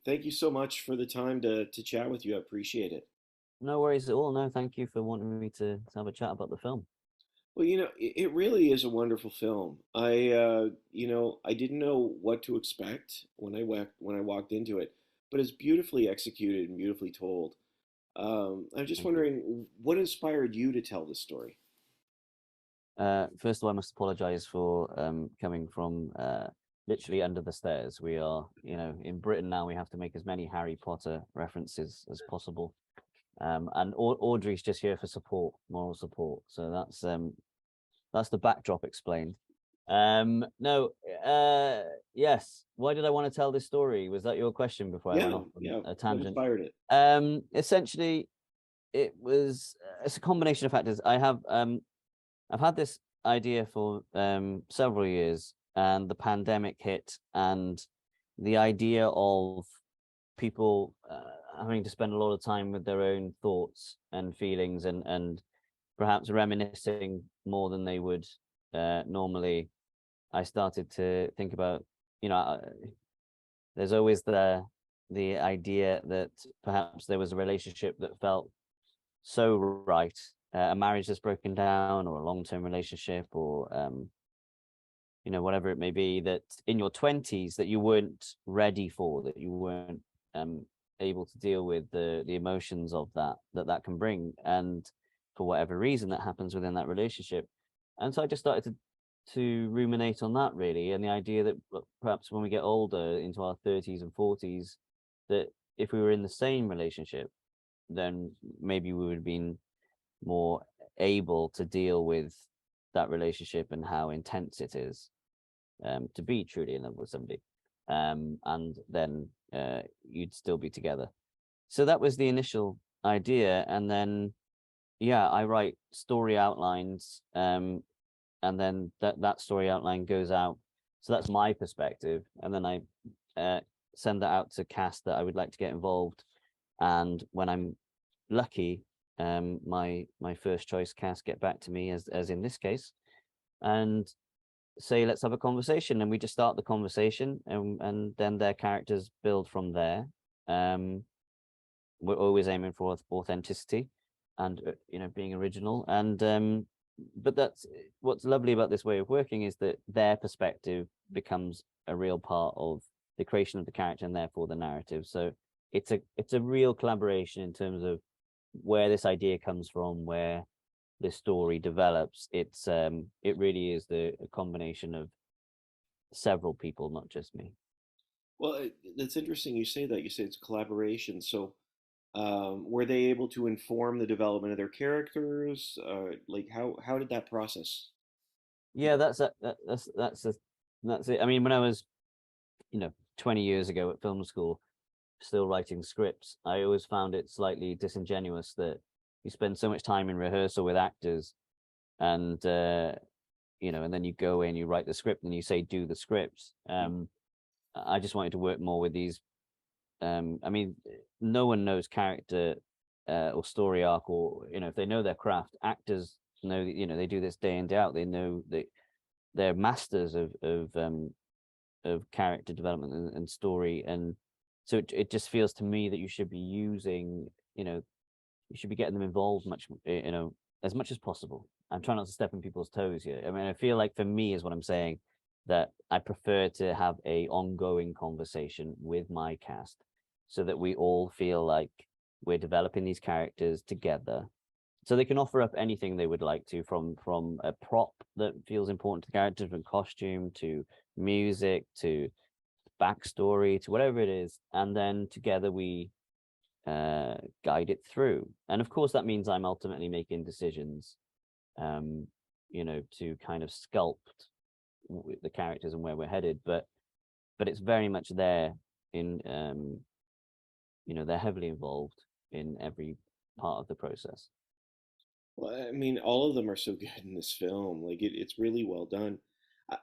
Thank you so much for the time to chat with you. I appreciate it. No worries at all. No, thank you for wanting me to have a chat about the film. Well, it really is a wonderful film. I didn't know what to expect when I walked into it, but it's beautifully executed and beautifully told. I'm just Thank you. wondering what inspired you to tell this story? First of all, I must apologize for coming from literally under the stairs. We are, in Britain now, we have to make as many Harry Potter references as possible. And Audrey's just here for support, moral support. So that's the backdrop explained. No, yes. Why did I want to tell this story? Was that your question before I went Yeah, off on yeah. a What tangent? inspired it? Essentially, it's a combination of factors. I've had this idea for several years, and the pandemic hit, and the idea of people having to spend a lot of time with their own thoughts and feelings, and perhaps reminiscing more than they would normally. I started to think about, you know, there's always the idea that perhaps there was a relationship that felt so right, a marriage that's broken down, or a long-term relationship, or whatever it may be, that in your 20s that you weren't ready for, that you weren't um able to deal with the emotions of that can bring, and for whatever reason that happens within that relationship. And so I just started to ruminate on that, really, and the idea that perhaps when we get older into our 30s and 40s, that if we were in the same relationship, then maybe we would have been more able to deal with that relationship and how intense it is, to be truly in love with somebody, and then you'd still be together. So that was the initial idea, and then yeah, I write story outlines, and then that story outline goes out. So that's my perspective, and then I send that out to cast that I would like to get involved. And when I'm lucky, my first choice cast get back to me, as in this case, and say, let's have a conversation, and we just start the conversation, and then their characters build from there. um we're always aiming for authenticity, and being original, and but that's what's lovely about this way of working, is that their perspective becomes a real part of the creation of the character, and therefore the narrative. So it's a real collaboration in terms of where this idea comes from, where this story develops. It really is a combination of several people, not just me. Well, that's interesting. You say that. You say it's a collaboration. So, were they able to inform the development of their characters? Like how did that process? Yeah, that's it. I mean, when I was 20 years ago at film school, still writing scripts, I always found it slightly disingenuous that you spend so much time in rehearsal with actors, and and then you go in, you write the script, and you say do the script. I just wanted to work more with these. I mean, no one knows character or story arc, or if they know their craft. Actors know that, they do this day in day out. They know that they're masters of character development and story, and so it just feels to me that you should be using, you should be getting them involved much, as much as possible. I'm trying not to step on people's toes here. I mean, I feel like, for me, is what I'm saying, that I prefer to have a ongoing conversation with my cast, so that we all feel like we're developing these characters together, so they can offer up anything they would like to, from a prop that feels important to the character, from costume to music to backstory to whatever it is, and then together we guide it through. And of course, that means I'm ultimately making decisions, to kind of sculpt the characters and where we're headed. But it's very much there in, they're heavily involved in every part of the process. Well, I mean, all of them are so good in this film. Like it's really well done.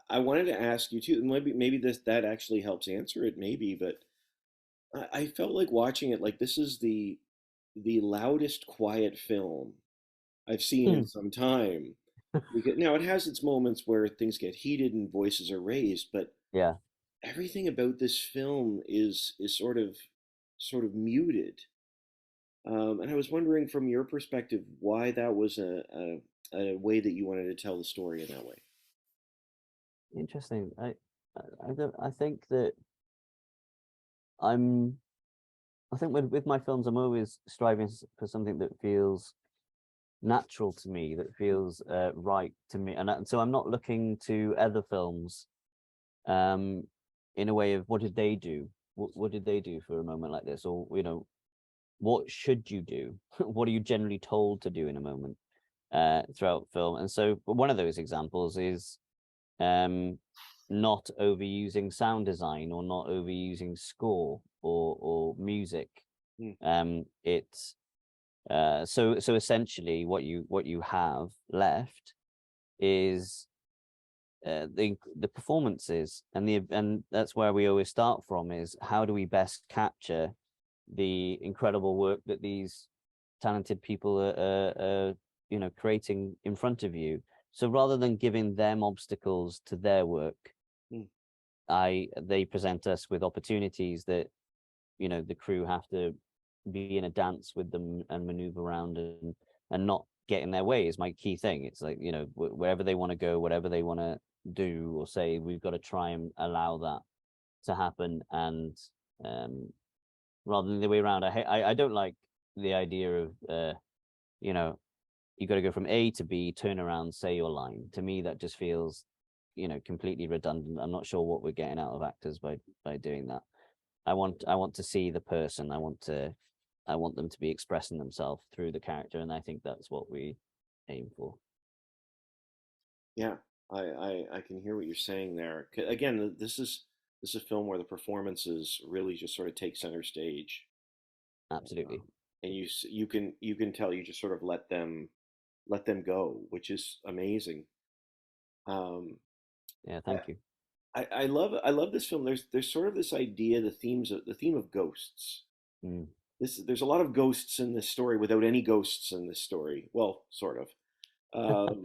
I wanted to ask you too. Maybe this that actually helps answer it. Maybe, but I felt like watching it. Like this is the loudest quiet film I've seen in Hmm. some time. Because now it has its moments where things get heated and voices are raised, but Yeah. everything about this film is sort of sort of muted. And I was wondering from your perspective why that was a way that you wanted to tell the story in that way. Interesting. I think that I'm I think with my films, I'm always striving for something that feels natural to me, that feels right to me, and so I'm not looking to other films um, in a way of what did they do, what did they do for a moment like this, or what should you do, what are you generally told to do in a moment throughout film, and so but one of those examples is um, not overusing sound design or not overusing score or music. Mm, It's so essentially what you have left is the performances, and that's where we always start from, is how do we best capture the incredible work that these talented people are creating in front of you. So rather than giving them obstacles to their work, mm, they present us with opportunities that the crew have to be in a dance with them and maneuver around and not get in their way is my key thing. It's like, wherever they want to go, whatever they want to do or say, we've got to try and allow that to happen. And um rather than the way around, I don't like the idea of you know you got to go from A to B, turn around, say your line. To me, that just feels completely redundant. I'm not sure what we're getting out of actors by doing that. I want to see the person. I want them to be expressing themselves through the character, and I think that's what we aim for. yeah, I can hear what you're saying there. Again, this is a film where the performances really just sort of take center stage, Absolutely. um, and you can tell you just sort of let them go, which is amazing. Um, Yeah, I, thank you. I love this film. There's sort of this idea, the theme of ghosts. Mm. There's a lot of ghosts in this story without any ghosts in this story. Well, sort of. Um,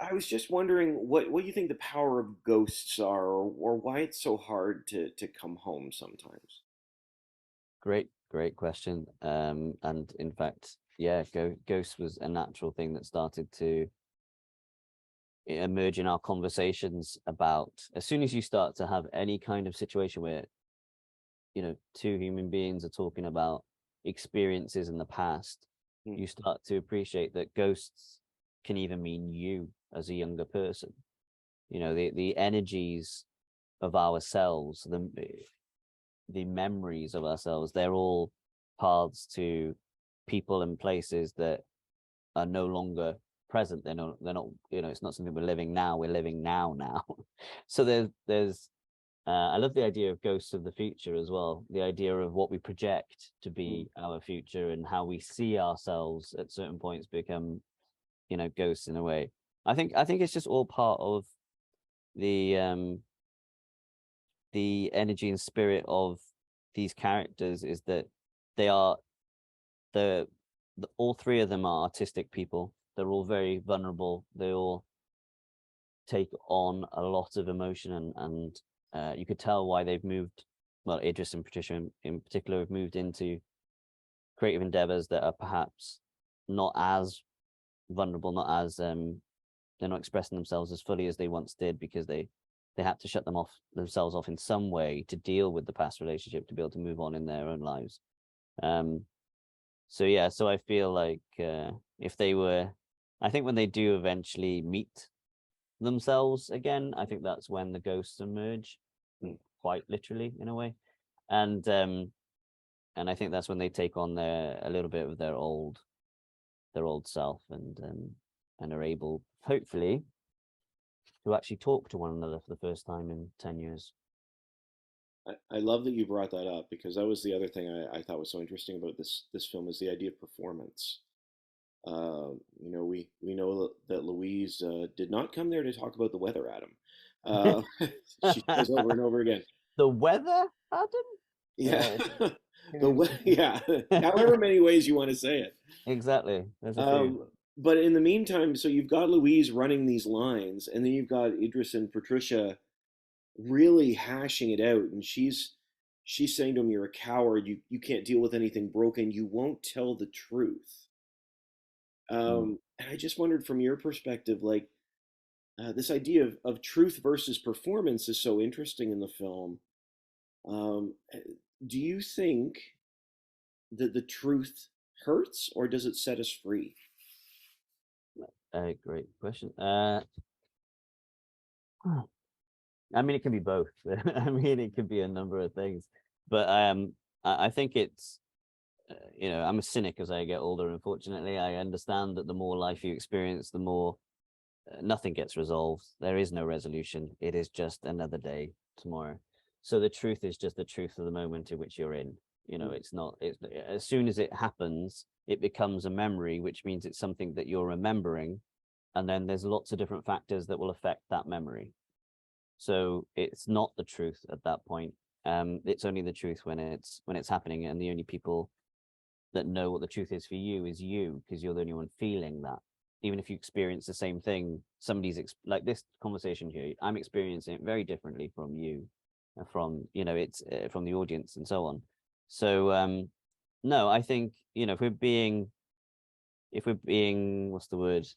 I was just wondering what you think the power of ghosts are, or why it's so hard to come home sometimes. Great question. And in fact, yeah, Ghost was a natural thing that started to emerge in our conversations about, as soon as you start to have any kind of situation where two human beings are talking about experiences in the past, Hmm, you start to appreciate that ghosts can even mean you as a younger person. The energies of ourselves, the memories of ourselves, they're all paths to people and places that are no longer present. They're not, it's not something we're living now, we're living now. So there's I love the idea of ghosts of the future as well, the idea of what we project to hmm, be our future and how we see ourselves at certain points become ghosts in a way. I think it's just all part of the um the energy and spirit of these characters, is that they are all three of them are artistic people. They're all very vulnerable. They all take on a lot of emotion, and you could tell why they've moved. Well, Idris and Patricia in particular have moved into creative endeavors that are perhaps not as vulnerable, not as they're not expressing themselves as fully as they once did, because they had to shut themselves off in some way to deal with the past relationship, to be able to move on in their own lives. Um, so yeah, so I feel like if they were, I think when they do eventually meet themselves again, I think that's when the ghosts emerge, hmm. quite literally in a way, and I think that's when they take on a little bit of their old self, and are able, hopefully, to actually talk to one another for the first time in 10 years. I love that you brought that up because that was the other thing I thought was so interesting about this film is the idea of performance. We know that Louise did not come there to talk about the weather, Adam. She says over and over again. The weather, Adam? Yeah, Who- yeah. However many ways you want to say it. exactly. There's a few. But in the meantime, so you've got Louise running these lines, and then you've got Idris and Patricia really hashing it out, and she's saying to him, "You're a coward. You can't deal with anything broken. You won't tell the truth." Mm. And I just wondered from your perspective, like this idea of truth versus performance is so interesting in the film. Uh, do you think that the truth hurts or does it set us free? Great question. I mean, it can be both. I mean, it could be a number of things, but I think it's I'm a cynic as I get older. Unfortunately, I understand that the more life you experience, the more nothing gets resolved. There is no resolution. It is just another day tomorrow. So the truth is just the truth of the moment in which you're in. It's not. It's as soon as it happens, it becomes a memory, which means it's something that you're remembering, and then there's lots of different factors that will affect that memory. So it's not the truth at that point. It's only the truth when it's happening, and the only people that know what the truth is for you is you, because you're the only one feeling that. Even if you experience the same thing, somebody's like this conversation here, I'm experiencing it very differently from you, from it's from the audience and so on. So no, I think if we're being what's the word,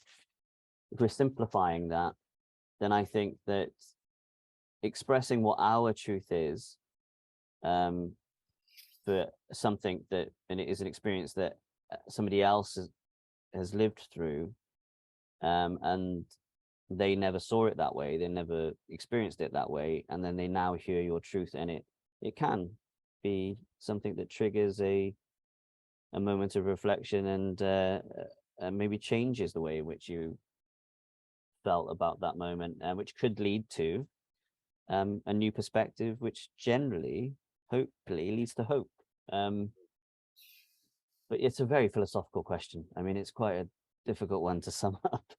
if we're simplifying that, then I think that expressing what our truth is for something that, and it is an experience that somebody else has lived through, and they never saw it that way, they never experienced it that way, and then they now hear your truth, and it can be something that triggers a moment of reflection, and maybe changes the way in which you felt about that moment, which could lead to a new perspective, which generally, hopefully, leads to hope. But it's a very philosophical question. I mean, it's quite a difficult one to sum up.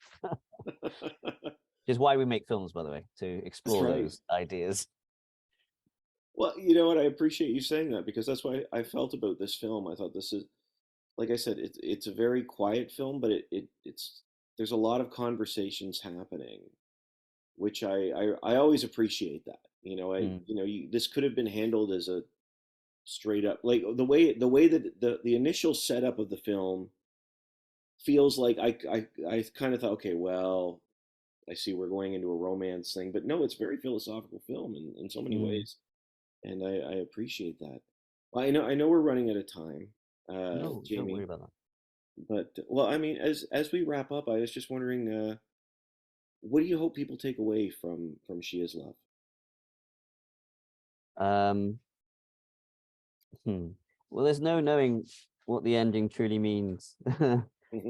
Which is why we make films, by the way, to explore those ideas. Well, you know what? I appreciate you saying that, because that's why I felt about this film. I thought this is, like I said, it's a very quiet film, but it's there's a lot of conversations happening, which I always appreciate that. This could have been handled as a straight up, like the way that the initial setup of the film feels like I kind of thought, okay, well, I see we're going into a romance thing, but no, it's a very philosophical film in so many ways, and I appreciate that. Well, I know we're running out of time, No, Jamie. don't worry about that. But well, I mean, as we wrap up, I was just wondering, what do you hope people take away from She Is Love? Well, there's no knowing what the ending truly means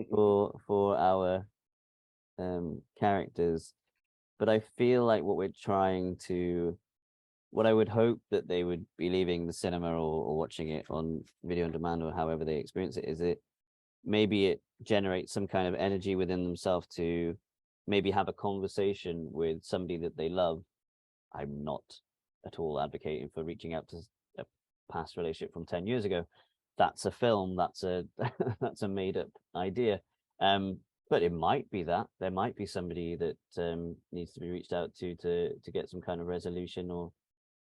for our characters, but I feel like what I would hope that they would be leaving the cinema or watching it on video on demand or however they experience it, is maybe it generates some kind of energy within themselves to maybe have a conversation with somebody that they love. I'm not at all advocating for reaching out to a past relationship from 10 years ago. That's a film, that's a that's a made up idea. But it might be that there might be somebody that needs to be reached out to get some kind of resolution.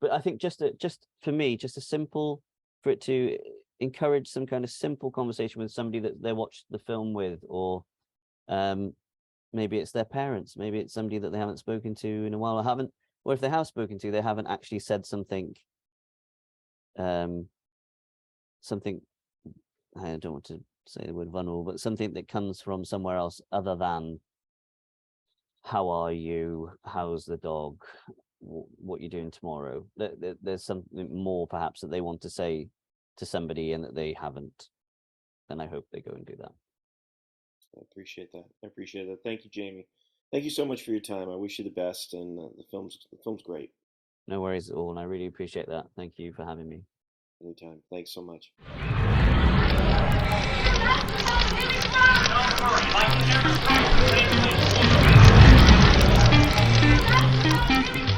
But I think just for me, just a simple, for it to encourage some kind of simple conversation with somebody that they watched the film with, or maybe it's their parents, maybe it's somebody that they haven't spoken to in a while, or if they have spoken to, they haven't actually said something, something, I don't want to say the word vulnerable, but something that comes from somewhere else other than, how are you, how's the dog, what you're doing tomorrow. There's something more perhaps that they want to say to somebody and that they haven't, then I hope they go and do that. I appreciate that. Thank you, Jamie. Thank you so much for your time. I wish you the best, and the film's great. No worries at all, and I really appreciate that. Thank you for having me. Anytime. Thanks so much. Don't worry, like you never stopped.